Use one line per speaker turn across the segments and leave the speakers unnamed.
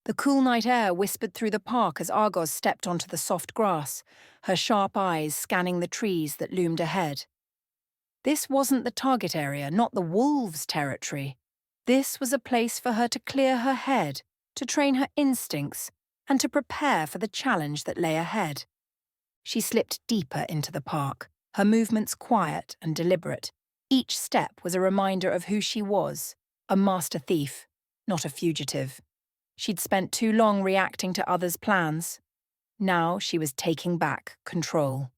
The cool night air whispered through the park as Argoz stepped onto the soft grass, her sharp eyes scanning the trees that loomed ahead. This wasn't the target area, not the wolves' territory. This was a place for her to clear her head, to train her instincts, and to prepare for the challenge that lay ahead. She slipped deeper into the park, her movements quiet and deliberate. Each step was a reminder of who she was, a master thief, not a fugitive. She'd spent too long reacting to others' plans. Now she was taking back control.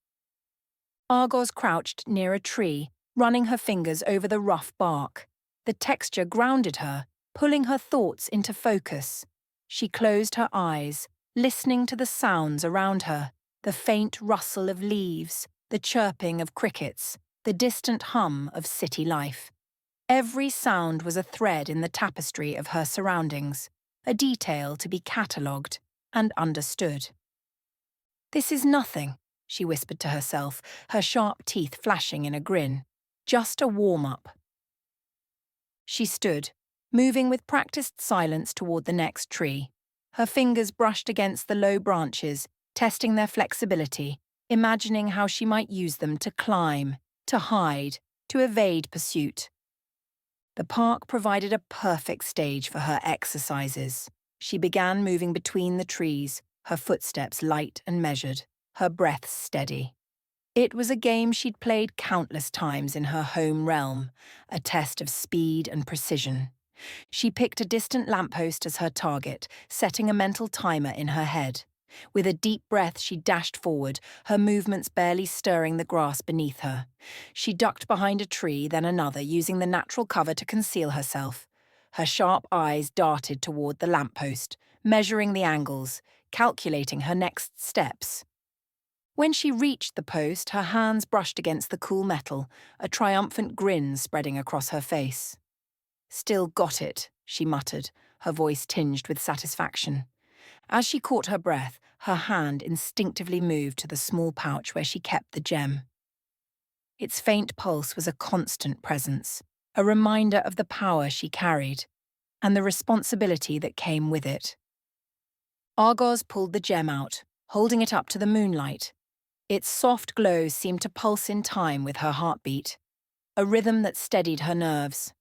Argoz crouched near a tree, running her fingers over the rough bark. The texture grounded her, pulling her thoughts into focus. She closed her eyes, listening to the sounds around her, the faint rustle of leaves, the chirping of crickets, the distant hum of city life. Every sound was a thread in the tapestry of her surroundings, a detail to be catalogued and understood. "This is nothing," she whispered to herself, her sharp teeth flashing in a grin. "Just a warm-up." She stood, moving with practiced silence toward the next tree. Her fingers brushed against the low branches, testing their flexibility, imagining how she might use them to climb, to hide, to evade pursuit. The park provided a perfect stage for her exercises. She began moving between the trees, her footsteps light and measured, her breath steady. It was a game she'd played countless times in her home realm, a test of speed and precision. She picked a distant lamppost as her target, setting a mental timer in her head. With a deep breath, she dashed forward, her movements barely stirring the grass beneath her. She ducked behind a tree, then another, using the natural cover to conceal herself. Her sharp eyes darted toward the lamppost, measuring the angles, calculating her next steps. When she reached the post, her hands brushed against the cool metal, a triumphant grin spreading across her face. "Still got it," she muttered, her voice tinged with satisfaction. As she caught her breath, her hand instinctively moved to the small pouch where she kept the gem. Its faint pulse was a constant presence, a reminder of the power she carried, and the responsibility that came with it. Argoz pulled the gem out, holding it up to the moonlight. Its soft glow seemed to pulse in time with her heartbeat, a rhythm that steadied her nerves.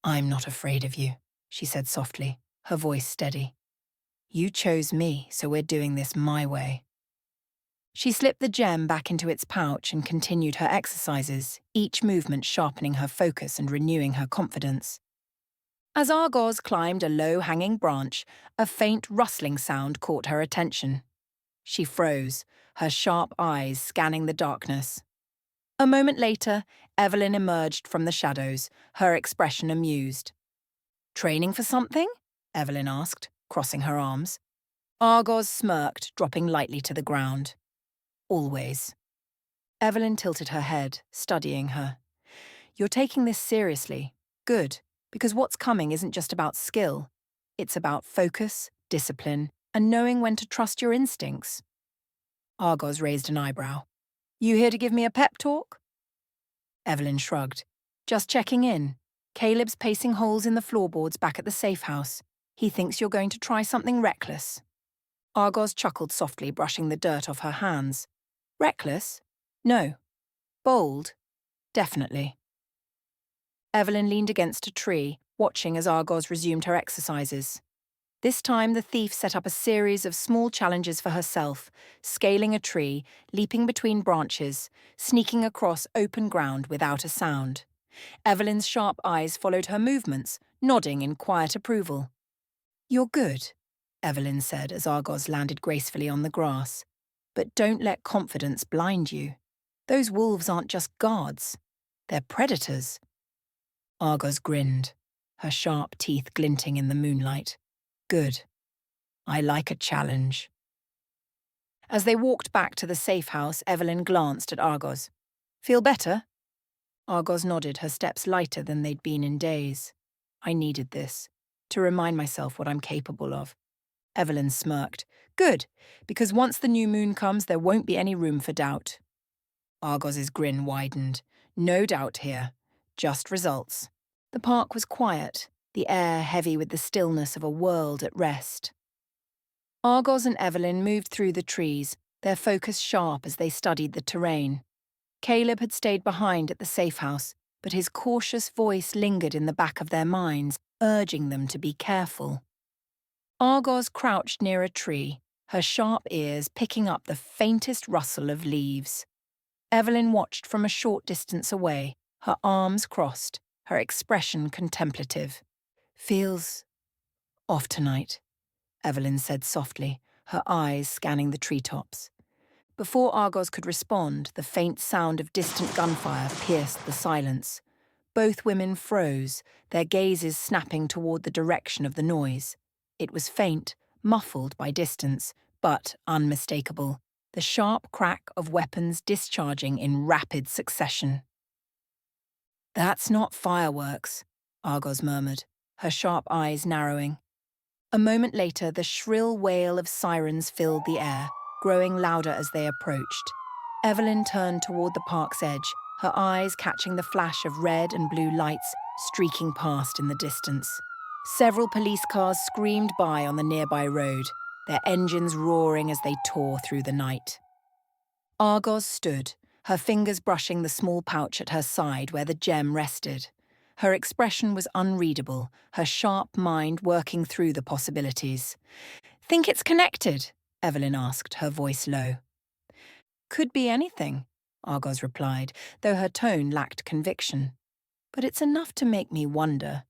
"I'm not afraid of you," she said softly, her voice steady. "You chose me, so we're doing this my way." She slipped the gem back into its pouch and continued her exercises, each movement sharpening her focus and renewing her confidence. As Argoz climbed a low-hanging branch, a faint rustling sound caught her attention. She froze, her sharp eyes scanning the darkness. A moment later, Evelyn emerged from the shadows, her expression amused. "Training for something?" Evelyn asked, crossing her arms. Argoz smirked, dropping lightly to the ground. "Always." Evelyn tilted her head, studying her. "You're taking this seriously. Good, because what's coming isn't just about skill. It's about focus, discipline, and knowing when to trust your instincts." Argoz raised an eyebrow. "You here to give me a pep talk?" Evelyn shrugged. "Just checking in. Caleb's pacing holes in the floorboards back at the safe house. He thinks you're going to try something reckless." Argoz chuckled softly, brushing the dirt off her hands. "Reckless? No. Bold? Definitely." Evelyn leaned against a tree, watching as Argoz resumed her exercises. This time the thief set up a series of small challenges for herself, scaling a tree, leaping between branches, sneaking across open ground without a sound. Evelyn's sharp eyes followed her movements, nodding in quiet approval. "You're good," Evelyn said as Argoz landed gracefully on the grass. "But don't let confidence blind you. Those wolves aren't just guards. They're predators." Argoz grinned, her sharp teeth glinting in the moonlight. "Good. I like a challenge." As they walked back to the safe house, Evelyn glanced at Argoz. "Feel better?" Argoz nodded, her steps lighter than they'd been in days. "I needed this, to remind myself what I'm capable of." Evelyn smirked. "Good, because once the new moon comes, there won't be any room for doubt." Argoz's grin widened. "No doubt here. Just results." The park was quiet. the air heavy with the stillness of a world at rest. Argoz and Evelyn moved through the trees, their focus sharp as they studied the terrain. Caleb had stayed behind at the safe house, but his cautious voice lingered in the back of their minds, urging them to be careful. Argoz crouched near a tree, her sharp ears picking up the faintest rustle of leaves. Evelyn watched from a short distance away, her arms crossed, her expression contemplative. "Feels off tonight," Evelyn said softly, her eyes scanning the treetops. Before Argoz could respond, the faint sound of distant gunfire pierced the silence. Both women froze, their gazes snapping toward the direction of the noise. It was faint, muffled by distance, but unmistakable, the sharp crack of weapons discharging in rapid succession. "That's not fireworks," Argoz murmured, her sharp eyes narrowing. A moment later, the shrill wail of sirens filled the air, growing louder as they approached. Evelyn turned toward the park's edge, her eyes catching the flash of red and blue lights streaking past in the distance. Several police cars screamed by on the nearby road, their engines roaring as they tore through the night. Argoz stood, her fingers brushing the small pouch at her side where the gem rested. Her expression was unreadable, her sharp mind working through the possibilities. "Think it's connected?" Evelyn asked, her voice low. "Could be anything," Argoz replied, though her tone lacked conviction. "But it's enough to make me wonder."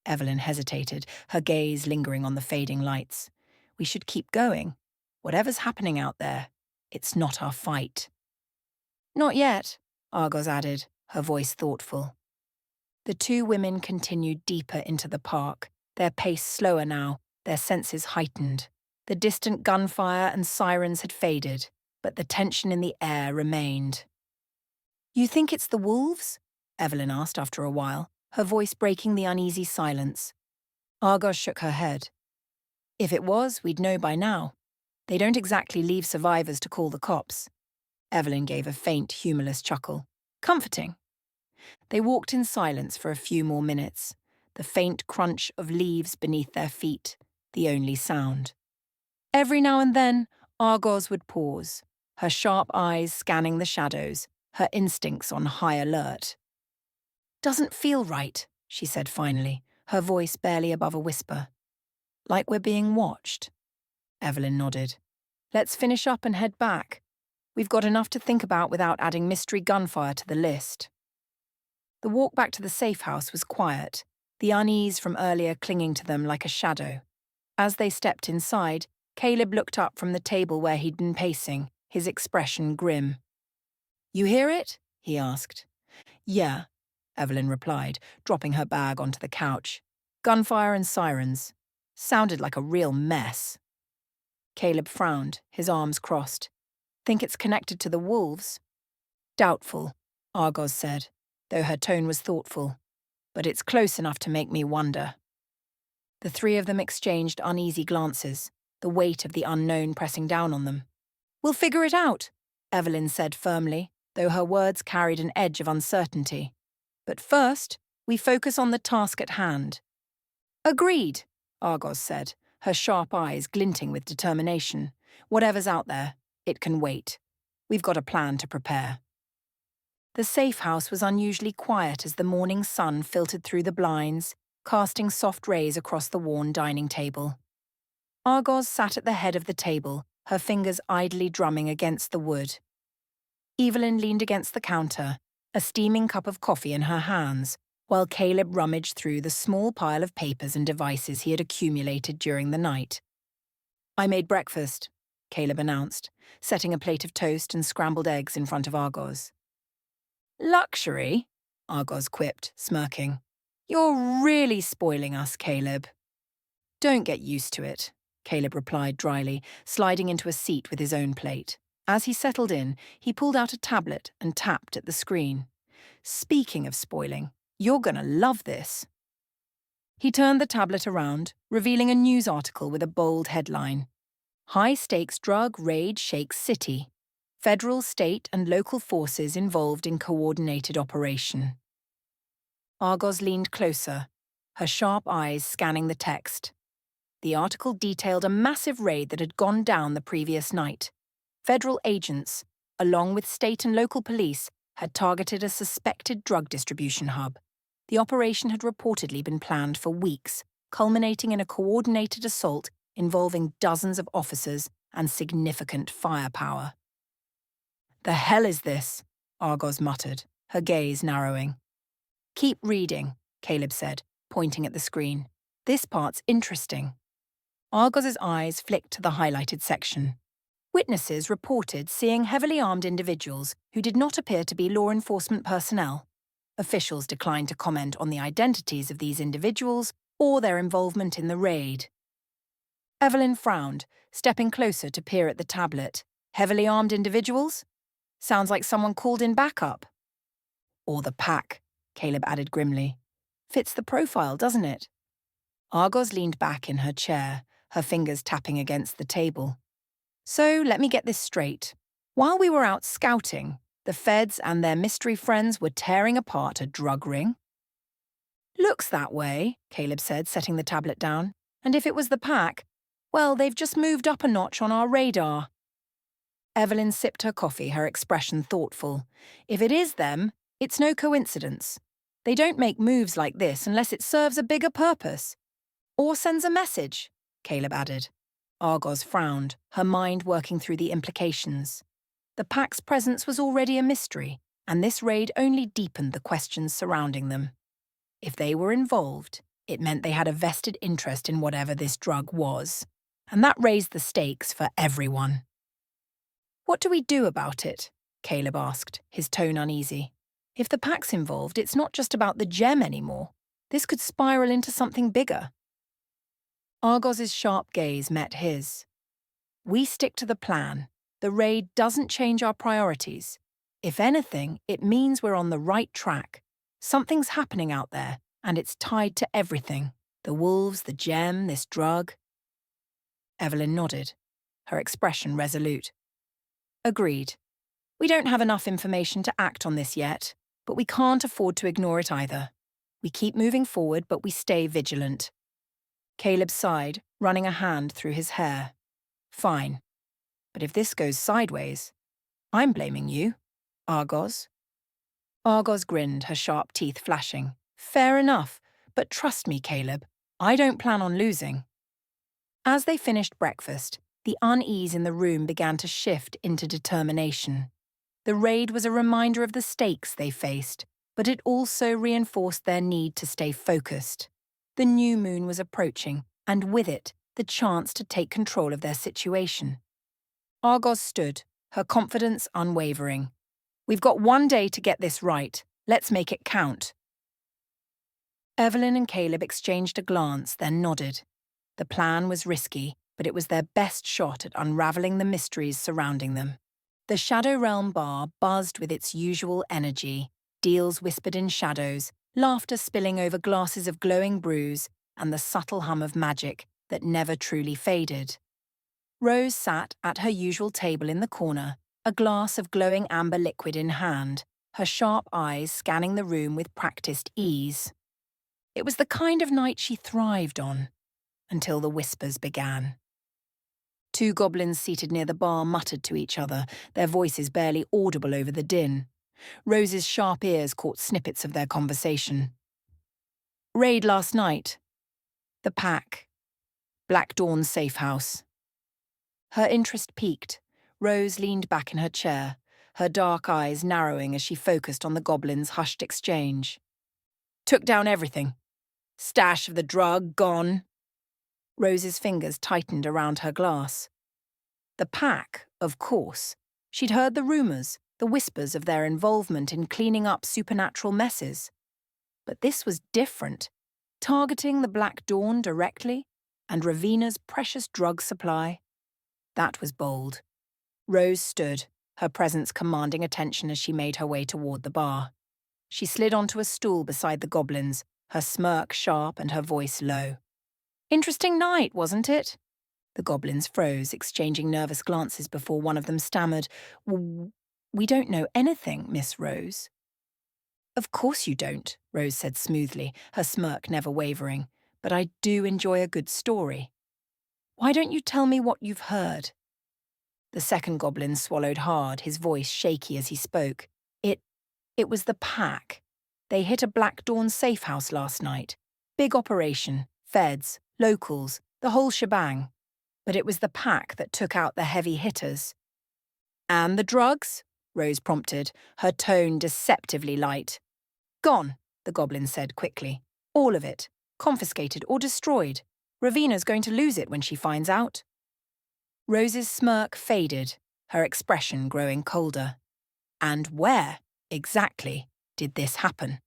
Evelyn hesitated, her gaze lingering on the fading lights. "We should keep going. Whatever's happening out there, it's not our fight." "Not yet," Argoz added, her voice thoughtful. The two women continued deeper into the park, their pace slower now, their senses heightened. The distant gunfire and sirens had faded, but the tension in the air remained. "You think it's the wolves?" Evelyn asked after a while, her voice breaking the uneasy silence. Argoz shook her head. "If it was, we'd know by now. They don't exactly leave survivors to call the cops." Evelyn gave a faint, humorless chuckle. "Comforting." They walked in silence for a few more minutes, the faint crunch of leaves beneath their feet, the only sound. Every now and then, Argoz would pause, her sharp eyes scanning the shadows, her instincts on high alert. "Doesn't feel right," she said finally, her voice barely above a whisper. "Like we're being watched?" Evelyn nodded. "Let's finish up and head back. We've got enough to think about without adding mystery gunfire to the list." The walk back to the safe house was quiet, the unease from earlier clinging to them like a shadow. As they stepped inside, Caleb looked up from the table where he'd been pacing, his expression grim. "You hear it?" he asked. "Yeah," Evelyn replied, dropping her bag onto the couch. "Gunfire and sirens. Sounded like a real mess." Caleb frowned, his arms crossed. "Think it's connected to the wolves?" "Doubtful," Argoz said, though her tone was thoughtful. "But it's close enough to make me wonder." The three of them exchanged uneasy glances, the weight of the unknown pressing down on them. "We'll figure it out," Evelyn said firmly, though her words carried an edge of uncertainty. "But first, we focus on the task at hand." "Agreed," Argoz said, her sharp eyes glinting with determination. "Whatever's out there, it can wait. We've got a plan to prepare." The safe house was unusually quiet as the morning sun filtered through the blinds, casting soft rays across the worn dining table. Argoz sat at the head of the table, her fingers idly drumming against the wood. Evelyn leaned against the counter, a steaming cup of coffee in her hands, while Caleb rummaged through the small pile of papers and devices he had accumulated during the night. "I made breakfast," Caleb announced, setting a plate of toast and scrambled eggs in front of Argoz. "Luxury?" Argoz quipped, smirking. "You're really spoiling us, Caleb." "Don't get used to it," Caleb replied dryly, sliding into a seat with his own plate. As he settled in, he pulled out a tablet and tapped at the screen. "Speaking of spoiling, you're gonna love this." He turned the tablet around, revealing a news article with a bold headline. "High-stakes drug raid shakes city. Federal, state and local forces involved in coordinated operation." Argoz leaned closer, her sharp eyes scanning the text. The article detailed a massive raid that had gone down the previous night. Federal agents, along with state and local police, had targeted a suspected drug distribution hub. The operation had reportedly been planned for weeks, culminating in a coordinated assault involving dozens of officers and significant firepower. "The hell is this?" Argoz muttered, her gaze narrowing. "Keep reading," Caleb said, pointing at the screen. "This part's interesting." Argoz's eyes flicked to the highlighted section. Witnesses reported seeing heavily armed individuals who did not appear to be law enforcement personnel. Officials declined to comment on the identities of these individuals or their involvement in the raid. Evelyn frowned, stepping closer to peer at the tablet. Heavily armed individuals? Sounds like someone called in backup. "Or the pack," Caleb added grimly. "Fits the profile, doesn't it?" Argoz leaned back in her chair, her fingers tapping against the table. "So let me get this straight. While we were out scouting, the feds and their mystery friends were tearing apart a drug ring?" "Looks that way," Caleb said, setting the tablet down. "And if it was the pack, well, they've just moved up a notch on our radar." Evelyn sipped her coffee, her expression thoughtful. "If it is them, it's no coincidence. They don't make moves like this unless it serves a bigger purpose. Or sends a message," Caleb added. Argoz frowned, her mind working through the implications. The pack's presence was already a mystery, and this raid only deepened the questions surrounding them. If they were involved, it meant they had a vested interest in whatever this drug was, and that raised the stakes for everyone. "What do we do about it?" Caleb asked, his tone uneasy. "If the pack's involved, it's not just about the gem anymore. This could spiral into something bigger." Argoz's sharp gaze met his. "We stick to the plan. The raid doesn't change our priorities. If anything, it means we're on the right track. Something's happening out there, and it's tied to everything. The wolves, the gem, this drug." Evelyn nodded, her expression resolute. "Agreed. We don't have enough information to act on this yet, but we can't afford to ignore it either. We keep moving forward, but we stay vigilant." Caleb sighed, running a hand through his hair. "Fine. But if this goes sideways, I'm blaming you, Argoz." Argoz grinned, her sharp teeth flashing. "Fair enough, but trust me, Caleb, I don't plan on losing." As they finished breakfast, the unease in the room began to shift into determination. The raid was a reminder of the stakes they faced, but it also reinforced their need to stay focused. The new moon was approaching, and with it, the chance to take control of their situation. Argoz stood, her confidence unwavering. "We've got one day to get this right. Let's make it count." Evelyn and Caleb exchanged a glance, then nodded. The plan was risky, but it was their best shot at unraveling the mysteries surrounding them. The Shadow Realm bar buzzed with its usual energy, deals whispered in shadows, laughter spilling over glasses of glowing brews, and the subtle hum of magic that never truly faded. Rose sat at her usual table in the corner, a glass of glowing amber liquid in hand, her sharp eyes scanning the room with practiced ease. It was the kind of night she thrived on, until the whispers began. Two goblins seated near the bar muttered to each other, their voices barely audible over the din. Rose's sharp ears caught snippets of their conversation. "Raid last night. The pack. Black Dawn's safe house." Her interest piqued. Rose leaned back in her chair, her dark eyes narrowing as she focused on the goblins' hushed exchange. "Took down everything. Stash of the drug gone." Rose's fingers tightened around her glass. The pack, of course. She'd heard the rumours, the whispers of their involvement in cleaning up supernatural messes. But this was different, targeting the Black Dawn directly, and Ravina's precious drug supply. That was bold. Rose stood, her presence commanding attention as she made her way toward the bar. She slid onto a stool beside the goblins, her smirk sharp and her voice low. "Interesting night, wasn't it?" The goblins froze, exchanging nervous glances before one of them stammered, "We don't know anything, Miss Rose." Of course you don't, Rose said smoothly, her smirk never wavering. But I do enjoy a good story. Why don't you tell me what you've heard? The second goblin swallowed hard, his voice shaky as he spoke. It was the pack. They hit a Black Dawn safe house last night. Big operation, feds, locals, the whole shebang. But it was the pack that took out the heavy hitters. And the drugs? Rose prompted, her tone deceptively light. Gone, the goblin said quickly. All of it. Confiscated or destroyed. Ravina's going to lose it when she finds out. Rose's smirk faded, her expression growing colder. And where, exactly, did this happen?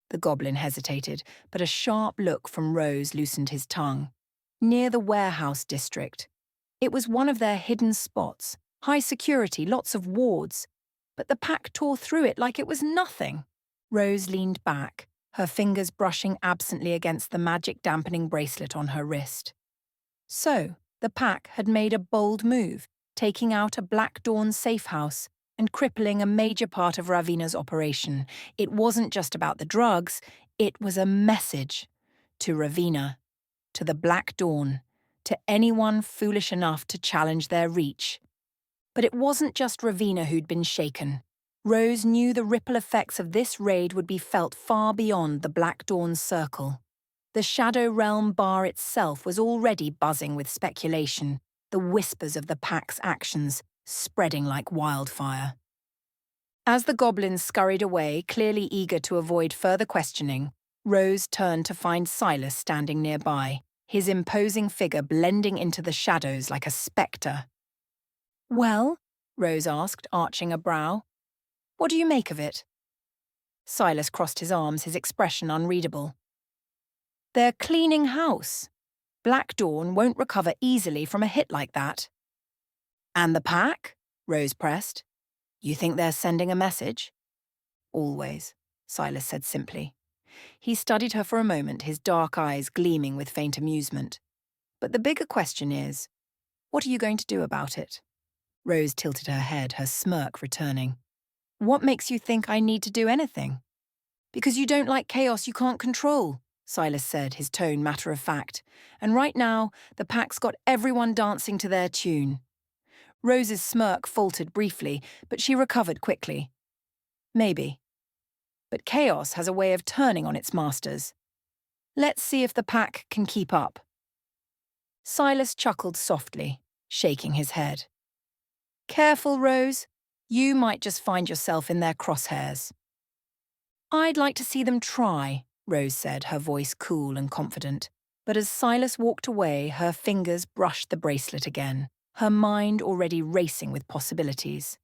The goblin hesitated, but a sharp look from Rose loosened his tongue. Near the warehouse district. It was one of their hidden spots, high security, lots of wards. But the pack tore through it like it was nothing. Rose leaned back, her fingers brushing absently against the magic-dampening bracelet on her wrist. So, the pack had made a bold move, taking out a Black Dawn safe house and crippling a major part of Ravina's operation. It wasn't just about the drugs, it was a message. To Ravina, to the Black Dawn, to anyone foolish enough to challenge their reach. But it wasn't just Ravina who'd been shaken. Rose knew the ripple effects of this raid would be felt far beyond the Black Dawn's circle. The Shadow Realm bar itself was already buzzing with speculation, the whispers of the pack's actions spreading like wildfire. As the goblins scurried away, clearly eager to avoid further questioning, Rose turned to find Silas standing nearby, his imposing figure blending into the shadows like a spectre. Well? Rose asked, arching a brow. What do you make of it? Silas crossed his arms, his expression unreadable. They're cleaning house. Black Dawn won't recover easily from a hit like that. And the pack? Rose pressed. You think they're sending a message? Always, Silas said simply. He studied her for a moment, his dark eyes gleaming with faint amusement. But the bigger question is, what are you going to do about it? Rose tilted her head, her smirk returning. What makes you think I need to do anything? Because you don't like chaos you can't control, Silas said, his tone matter-of-fact. And right now, the pack's got everyone dancing to their tune. Rose's smirk faltered briefly, but she recovered quickly. Maybe. But chaos has a way of turning on its masters. Let's see if the pack can keep up. Silas chuckled softly, shaking his head. Careful, Rose. You might just find yourself in their crosshairs. I'd like to see them try, Rose said, her voice cool and confident. But as Silas walked away, her fingers brushed the bracelet again, her mind already racing with possibilities.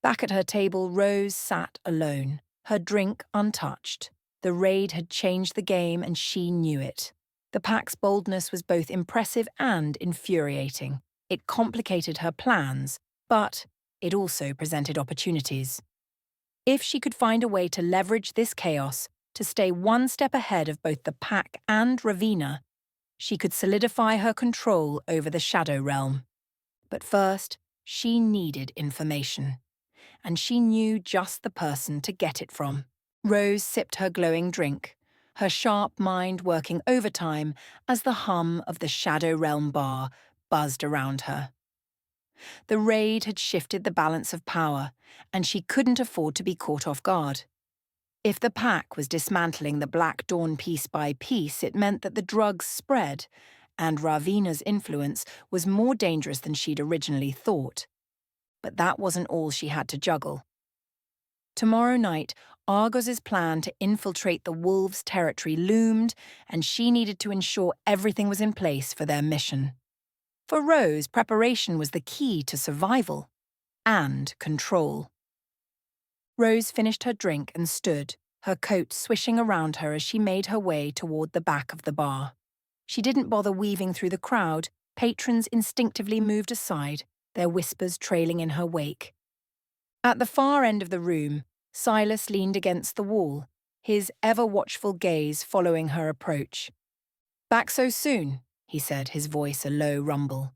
Back at her table, Rose sat alone, her drink untouched. The raid had changed the game and she knew it. The pack's boldness was both impressive and infuriating. It complicated her plans, but it also presented opportunities. If she could find a way to leverage this chaos to stay one step ahead of both the pack and Ravina, she could solidify her control over the Shadow Realm. But first, she needed information. And she knew just the person to get it from. Rose sipped her glowing drink, her sharp mind working overtime as the hum of the Shadow Realm bar buzzed around her. The raid had shifted the balance of power, and she couldn't afford to be caught off guard. If the pack was dismantling the Black Dawn piece by piece, it meant that the drugs spread, and Ravina's influence was more dangerous than she'd originally thought. But that wasn't all she had to juggle. Tomorrow night, Argoz's plan to infiltrate the wolves' territory loomed, and she needed to ensure everything was in place for their mission. For Rose, preparation was the key to survival and control. Rose finished her drink and stood, her coat swishing around her as she made her way toward the back of the bar. She didn't bother weaving through the crowd. Patrons instinctively moved aside, their whispers trailing in her wake. At the far end of the room, Silas leaned against the wall, his ever-watchful gaze following her approach. "Back so soon?" he said, his voice a low rumble.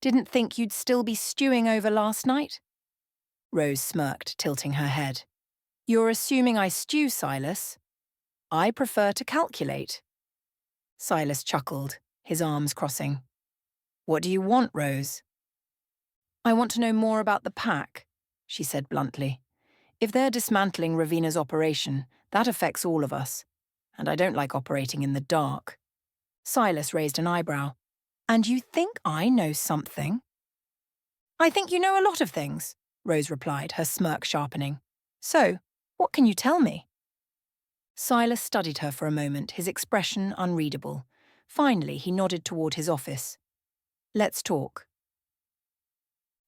"Didn't think you'd still be stewing over last night?" Rose smirked, tilting her head. You're assuming I stew, Silas. I prefer to calculate. Silas chuckled, his arms crossing. What do you want, Rose? I want to know more about the pack, she said bluntly. If they're dismantling Ravina's operation, that affects all of us. And I don't like operating in the dark. Silas raised an eyebrow. And you think I know something? I think you know a lot of things, Rose replied, her smirk sharpening. So, what can you tell me? Silas studied her for a moment, his expression unreadable. Finally, he nodded toward his office. Let's talk.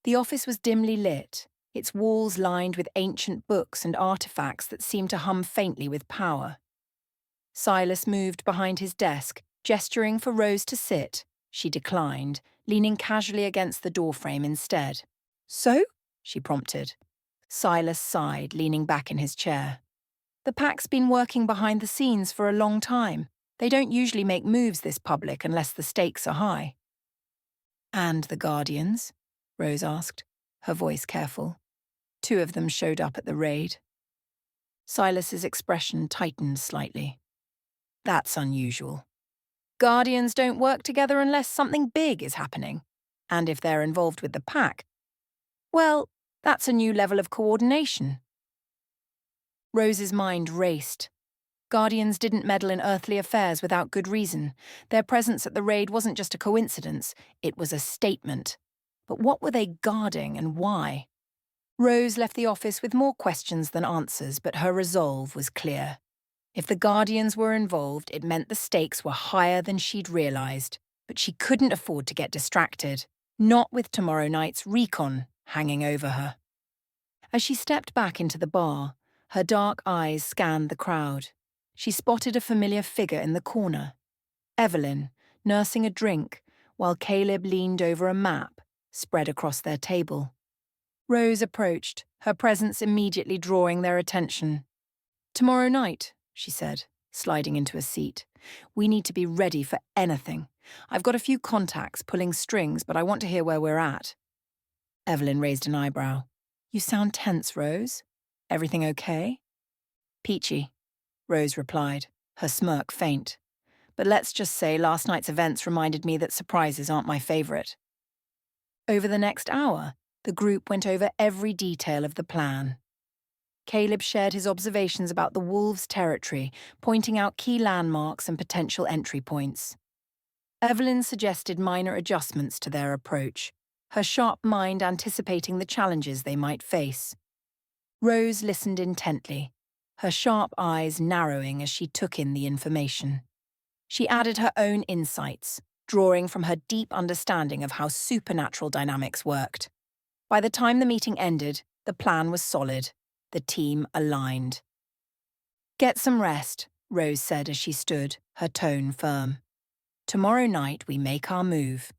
The office was dimly lit, its walls lined with ancient books and artifacts that seemed to hum faintly with power. Silas moved behind his desk, gesturing for Rose to sit. She declined, leaning casually against the doorframe instead. So? She prompted. Silas sighed, leaning back in his chair. The pack's been working behind the scenes for a long time. They don't usually make moves this public unless the stakes are high. And the Guardians? Rose asked, her voice careful. 2 of them showed up at the raid. Silas's expression tightened slightly. That's unusual. Guardians don't work together unless something big is happening. And if they're involved with the pack, well, that's a new level of coordination. Rose's mind raced. Guardians didn't meddle in earthly affairs without good reason. Their presence at the raid wasn't just a coincidence, it was a statement. But what were they guarding and why? Rose left the office with more questions than answers, but her resolve was clear. If the Guardians were involved, it meant the stakes were higher than she'd realized. But she couldn't afford to get distracted, not with tomorrow night's recon hanging over her. As she stepped back into the bar, her dark eyes scanned the crowd. She spotted a familiar figure in the corner. Evelyn, nursing a drink, while Caleb leaned over a map spread across their table. Rose approached, her presence immediately drawing their attention. Tomorrow night, she said, sliding into a seat. We need to be ready for anything. I've got a few contacts pulling strings, but I want to hear where we're at. Evelyn raised an eyebrow. You sound tense, Rose. Everything okay? Peachy, Rose replied, her smirk faint. But let's just say last night's events reminded me that surprises aren't my favourite. Over the next hour, the group went over every detail of the plan. Caleb shared his observations about the wolves' territory, pointing out key landmarks and potential entry points. Evelyn suggested minor adjustments to their approach, her sharp mind anticipating the challenges they might face. Rose listened intently, her sharp eyes narrowing as she took in the information. She added her own insights, drawing from her deep understanding of how supernatural dynamics worked. By the time the meeting ended, the plan was solid, the team aligned. Get some rest, Rose said as she stood, her tone firm. Tomorrow night we make our move.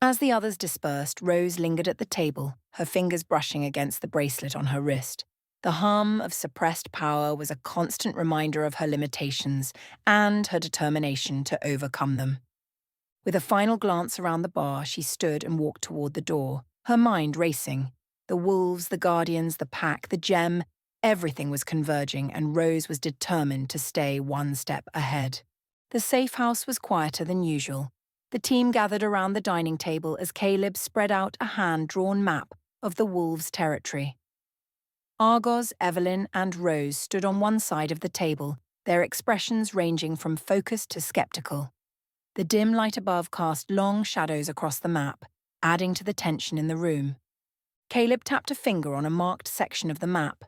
As the others dispersed, Rose lingered at the table, her fingers brushing against the bracelet on her wrist. The hum of suppressed power was a constant reminder of her limitations and her determination to overcome them. With a final glance around the bar, she stood and walked toward the door, her mind racing. The wolves, the Guardians, the pack, the gem, everything was converging, and Rose was determined to stay one step ahead. The safe house was quieter than usual. The team gathered around the dining table as Caleb spread out a hand-drawn map of the wolves' territory. Argoz, Evelyn, and Rose stood on one side of the table, their expressions ranging from focused to skeptical. The dim light above cast long shadows across the map, adding to the tension in the room. Caleb tapped a finger on a marked section of the map.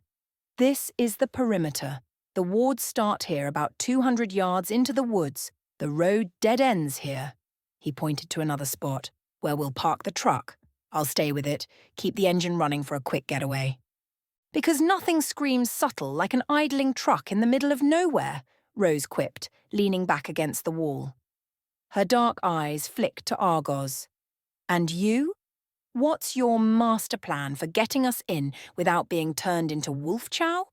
This is the perimeter. The wards start here about 200 yards into the woods. The road dead ends here. He pointed to another spot, where we'll park the truck. I'll stay with it, keep the engine running for a quick getaway. Because nothing screams subtle like an idling truck in the middle of nowhere, Rose quipped, leaning back against the wall. Her dark eyes flicked to Argoz. And you? What's your master plan for getting us in without being turned into wolf chow?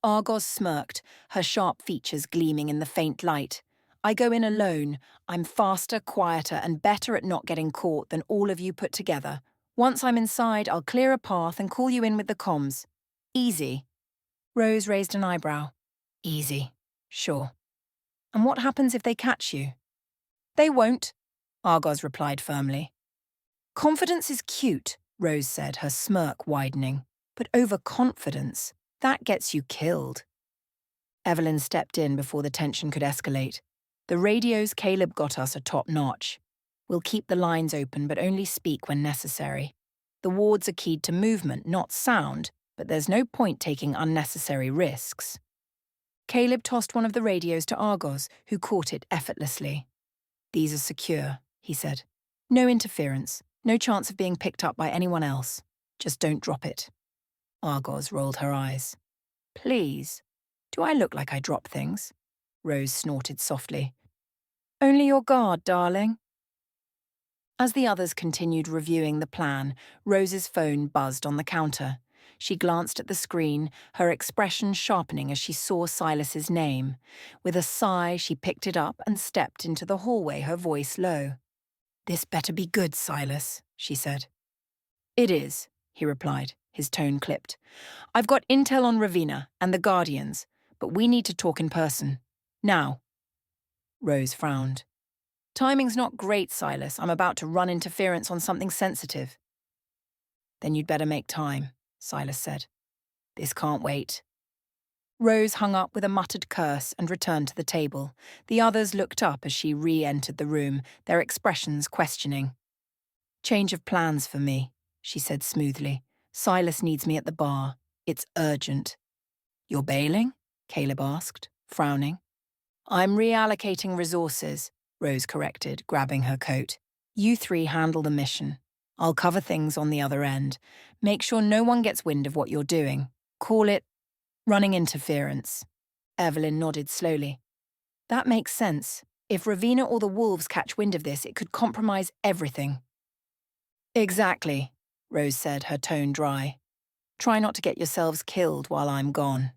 Argoz smirked, her sharp features gleaming in the faint light. I go in alone. I'm faster, quieter, and better at not getting caught than all of you put together. Once I'm inside, I'll clear a path and call you in with the comms. Easy. Rose raised an eyebrow. Easy. Sure. And what happens if they catch you? They won't, Argoz replied firmly. Confidence is cute, Rose said, her smirk widening. But overconfidence, that gets you killed. Evelyn stepped in before the tension could escalate. The radios Caleb got us are top-notch. We'll keep the lines open but only speak when necessary. The wards are keyed to movement, not sound, but there's no point taking unnecessary risks. Caleb tossed one of the radios to Argoz, who caught it effortlessly. These are secure, he said. No interference, no chance of being picked up by anyone else. Just don't drop it. Argoz rolled her eyes. Please, do I look like I drop things? Rose snorted softly. Only your guard, darling. As the others continued reviewing the plan, Rose's phone buzzed on the counter. She glanced at the screen, her expression sharpening as she saw Silas's name. With a sigh, she picked it up and stepped into the hallway, her voice low. This better be good, Silas, she said. It is, he replied, his tone clipped. I've got intel on Ravina and the Guardians, but we need to talk in person. Now. Rose frowned. Timing's not great, Silas. I'm about to run interference on something sensitive. Then you'd better make time, Silas said. This can't wait. Rose hung up with a muttered curse and returned to the table. The others looked up as she re-entered the room, their expressions questioning. Change of plans for me, she said smoothly. Silas needs me at the bar. It's urgent. You're bailing? Caleb asked, frowning. I'm reallocating resources, Rose corrected, grabbing her coat. You three handle the mission. I'll cover things on the other end. Make sure no one gets wind of what you're doing. Call it running interference. Evelyn nodded slowly. That makes sense. If Ravina or the wolves catch wind of this, it could compromise everything. Exactly, Rose said, her tone dry. Try not to get yourselves killed while I'm gone.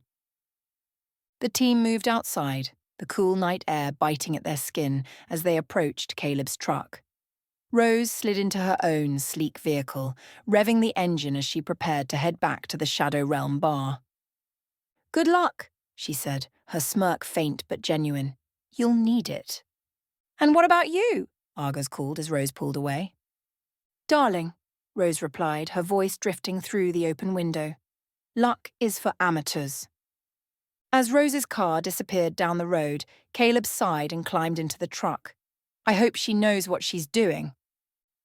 The team moved outside, the cool night air biting at their skin as they approached Caleb's truck. Rose slid into her own sleek vehicle, revving the engine as she prepared to head back to the Shadow Realm bar. Good luck, she said, her smirk faint but genuine. You'll need it. And what about you? Argoz called as Rose pulled away. Darling, Rose replied, her voice drifting through the open window. Luck is for amateurs. As Rose's car disappeared down the road, Caleb sighed and climbed into the truck. I hope she knows what she's doing.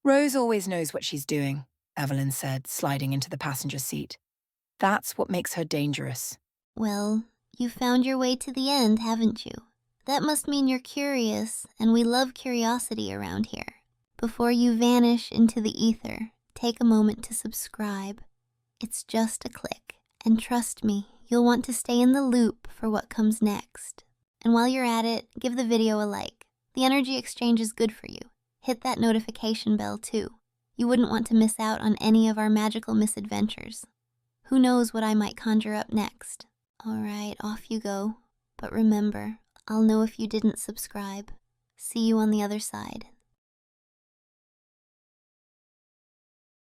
Rose always knows what she's doing, Evelyn said, sliding into the passenger seat. That's what makes her dangerous.
Well, you found your way to the end, haven't you? That must mean you're curious, and we love curiosity around here. Before you vanish into the ether, take a moment to subscribe. It's just a click, and trust me, you'll want to stay in the loop for what comes next. And while you're at it, give the video a like. The energy exchange is good for you. Hit that notification bell too. You wouldn't want to miss out on any of our magical misadventures. Who knows what I might conjure up next? Alright, off you go. But remember, I'll know if you didn't subscribe. See you on the other side.